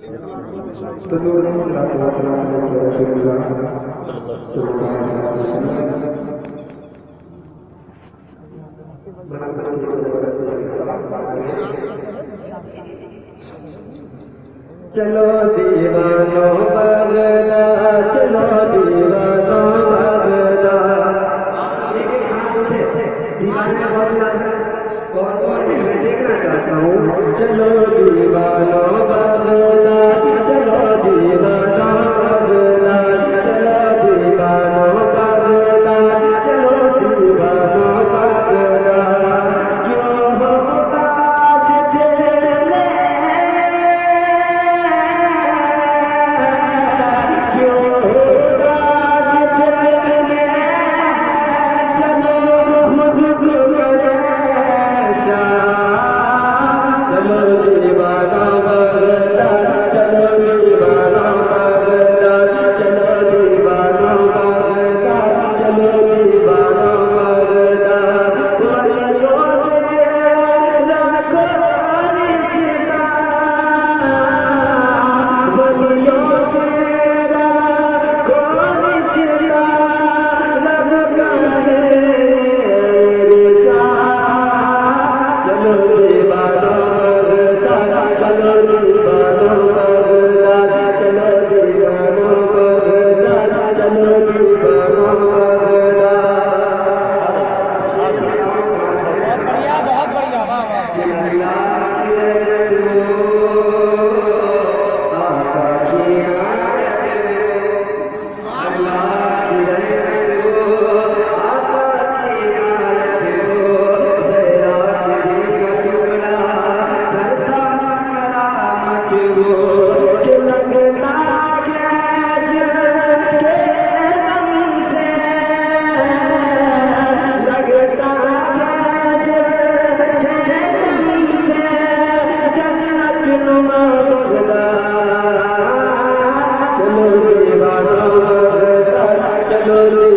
चलो दीवानो बगदाद, चलो दीवानो बगदाद। दीवाने बहुत मैं देखना चाहता हूँ। चलो दीवानो बगदाद, चलो दीवानो बगदाद, चलो दीवानो बगदाद, चलो दीवानो बगदाद। क्यों हो बात तेरे, क्यों हो बात तेरे, चलो मुझको परेशान। चलो दीवाना बगदाद, चलो दीवाना बगदाद, चलो दीवाना बगदाद, चलो दीवाना बगदाद। वलियों से लाखों रिश्ता, वलियों से लाखों रिश्ता, लगता है रिश्ता। चलो दीवाना बगदाद, चलो दीवाना बगदाद, चलो दीवाना बगदाद, चलो दीवाना बगदाद। बहुत बढ़िया वाह वाह।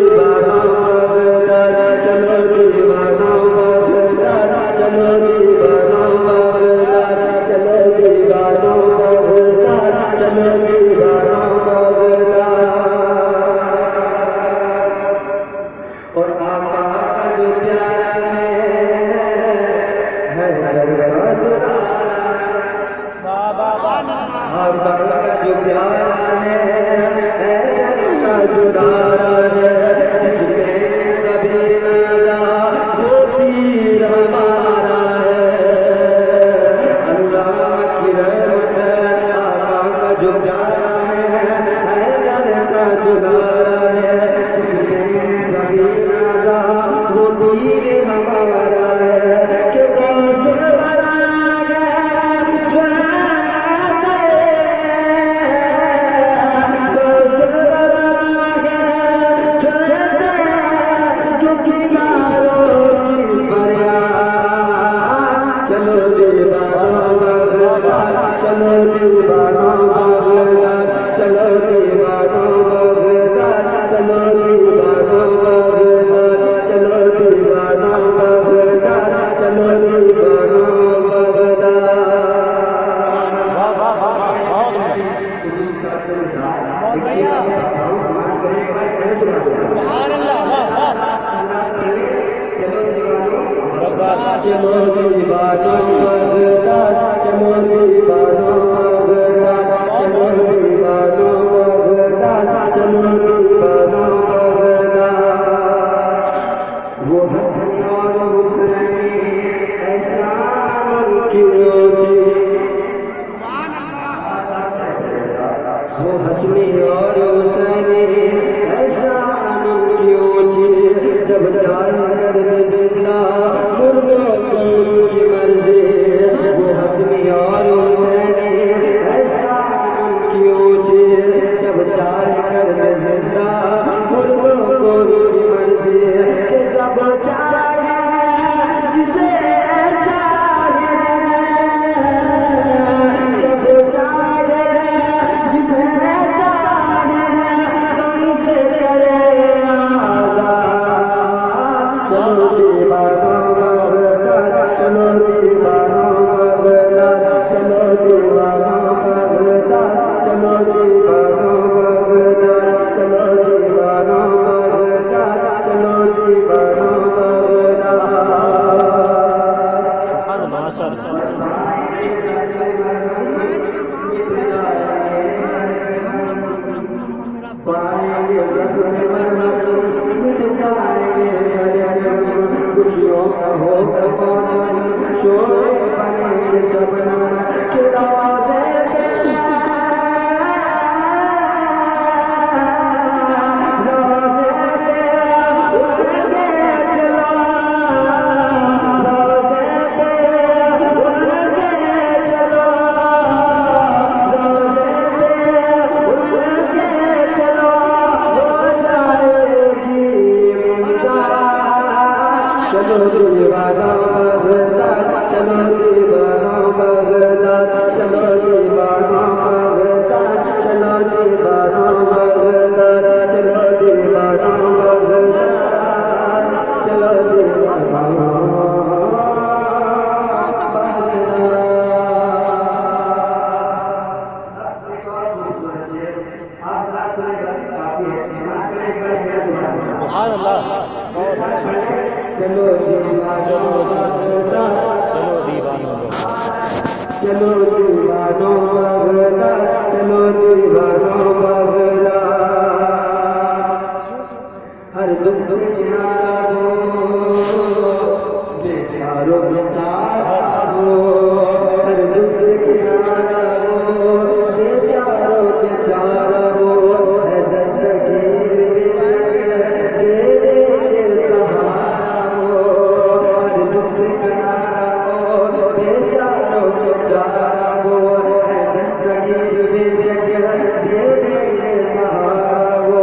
और आका जो प्यारा है आका जो प्यारा है जुदारा है, कभी नजा वो पीर हमारा है। अल्लाह की रहमत है, आका का जो प्यारा है का जुदारा है, कभी नजा वो पीर हमारा है। कि चलो दीवाना बगदाद, चलो दीवाना बगदाद, चलो दीवाना बगदाद, चलो दीवाना बगदाद, चलो दीवाना बगदाद, चलो दीवाना बगदाद। बहुत बढ़िया। चलो दीवाना बगदाद, चलो दीवाना बगदाद, चलो दीवाना बगदाद, चलो दीवाना बगदाद। वो हसन और हुसैन ऐसा क्यों थी, वो हसनी और हुसैन ऐसा क्यों थी। जब जाए जिंदा मुर्दों की मर्जी, वो हसनी और हुसैन ऐसा क्यों थी। जब जाए जिंदा मुर्दों की मर्जी, जब चाहे जिसे चाहे, जब चाहे जिसे चाहे, चलो दीवानों भगता चलो दीवानों चलो दीवानों भगता चलो दीवानों भगता हर दुख किनारा हो बेचारों बेचारा हो हर दुख किनारा हो बेचारों बेचारा हो है दस्तगीर तेरे सहारा हो हर दुख किनारा हो बेचारों बेचारा हो है दस्तगीर तेरे सहारा हो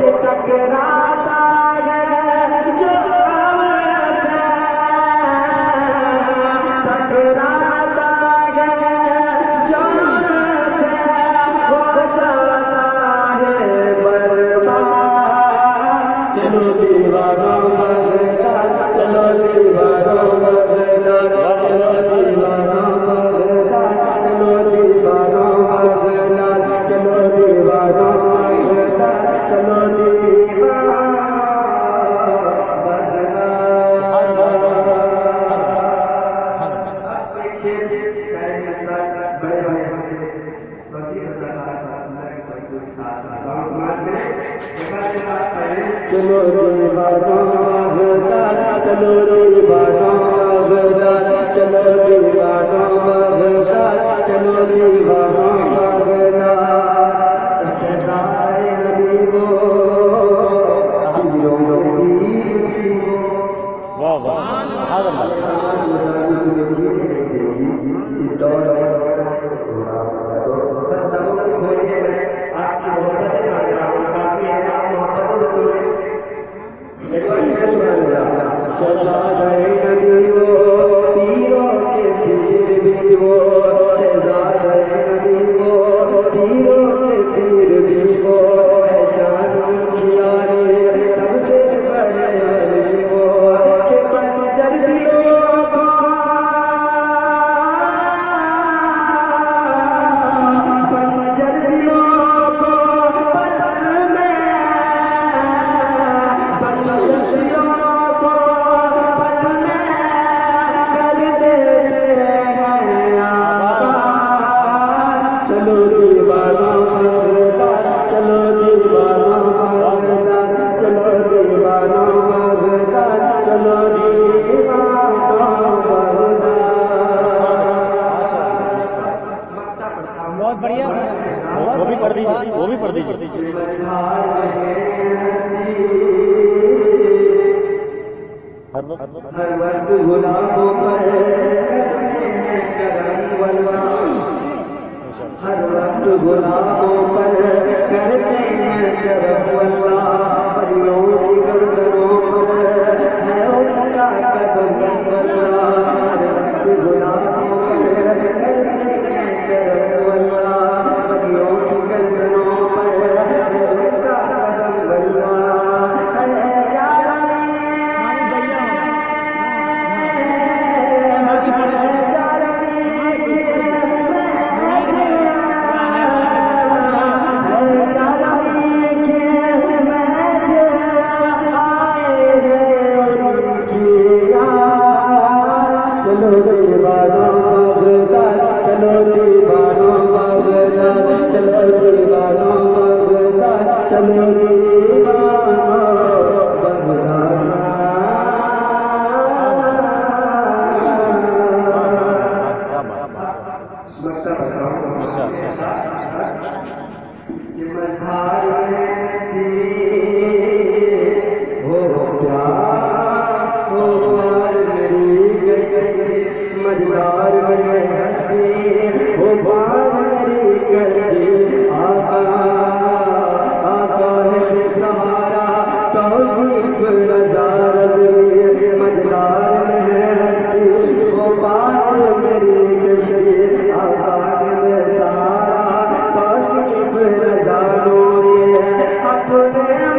ये टकराता है जो टकराता है जो हो जाता है बर्बाद चलो दीवानों भगता चलो दीवानों भगता चलो दीवानों भगता चलो दीवानों भगता चलो दीवानों भगता चलो चलो दीवानों भगता चलो दीवानों भगता चलो दीवानों भगता चलो दीवानों भगता सदाए नबी वो हीरों की वाह वाह बहुत बढ़िया वो भी पढ़ दीजिए वो भी पढ़ दीजिए हर वक्त गुलाबों पर हर वक्त गुलाबों पर करते हैं करम अल्लाह परियों की गर्दनों पर है उनका कदम अल्लाह हर वक्त गुलाबों पर करते हैं करम अल्लाह परियों की गर्दनों पर है उनका कदम अल्लाह अपने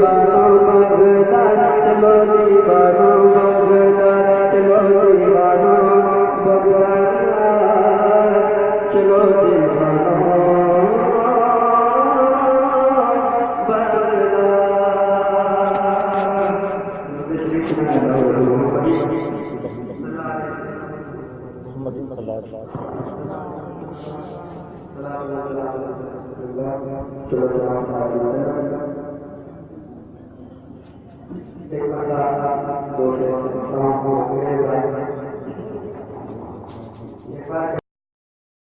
दीवानों बगदाद, चलो दीवानों बगदाद, चलो दीवानों बगदाद, चलो दीवानों एक बार